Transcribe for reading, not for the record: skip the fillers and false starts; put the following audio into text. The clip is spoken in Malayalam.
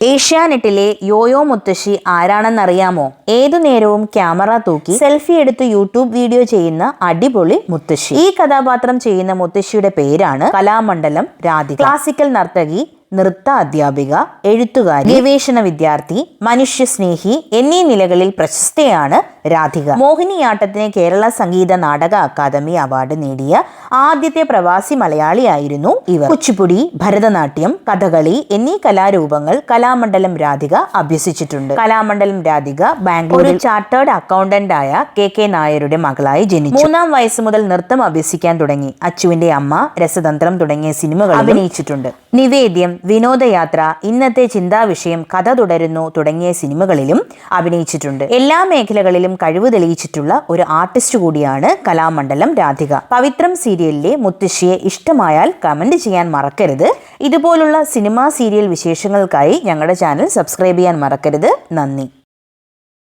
ഏഷ്യാനെറ്റിലെ യോയോ മുത്തശ്ശി ആരാണെന്നറിയാമോ? ഏതു നേരവും ക്യാമറ തൂക്കി സെൽഫി എടുത്ത് യൂട്യൂബ് വീഡിയോ ചെയ്യുന്ന അടിപൊളി മുത്തശ്ശി. ഈ കഥാപാത്രം ചെയ്യുന്ന മുത്തശ്ശിയുടെ പേരാണ് കലാമണ്ഡലം രാധിക. ക്ലാസിക്കൽ നർത്തകി, നൃത്ത അധ്യാപിക, എഴുത്തുകാരി, ഗവേഷണ വിദ്യാർത്ഥി, മനുഷ്യസ്നേഹി എന്നീ നിലകളിൽ പ്രശസ്തയാണ് രാധിക. മോഹിനിയാട്ടത്തിന് കേരള സംഗീത നാടക അക്കാദമി അവാർഡ് നേടിയ ആദ്യത്തെ പ്രവാസി മലയാളിയായിരുന്നു ഇവർ. കുച്ചിപ്പുടി, ഭരതനാട്യം, കഥകളി എന്നീ കലാരൂപങ്ങൾ കലാമണ്ഡലം രാധിക അഭ്യസിച്ചിട്ടുണ്ട്. കലാമണ്ഡലം രാധിക ബാംഗ്ലൂരിൽ ചാർട്ടേഡ് അക്കൗണ്ടന്റ് ആയ കെ നായരുടെ മകളായി ജനിച്ചു. 3-ാം വയസ്സ് മുതൽ നൃത്തം അഭ്യസിക്കാൻ തുടങ്ങി. അച്ചുവിന്റെ അമ്മ, രസതന്ത്രം തുടങ്ങിയ സിനിമകൾ അഭിനയിച്ചിട്ടുണ്ട്. നിവേദ്യം, വിനോദയാത്ര, ഇന്നത്തെ ചിന്താവിഷയം, കഥ തുടരുന്നു തുടങ്ങിയ സിനിമകളിലും അഭിനയിച്ചിട്ടുണ്ട്. എല്ലാ മേഖലകളിലും കഴിവ് തെളിയിച്ചിട്ടുള്ള ഒരു ആർട്ടിസ്റ്റ് കൂടിയാണ് കലാമണ്ഡലം രാധിക. പവിത്രം സീരിയലിലെ മുത്തശ്ശിയെ ഇഷ്ടമായാൽ കമന്റ് ചെയ്യാൻ മറക്കരുത്. ഇതുപോലുള്ള സിനിമാ സീരിയൽ വിശേഷങ്ങൾക്കായി ഞങ്ങളുടെ ചാനൽ സബ്സ്ക്രൈബ് ചെയ്യാൻ മറക്കരുത്. നന്ദി.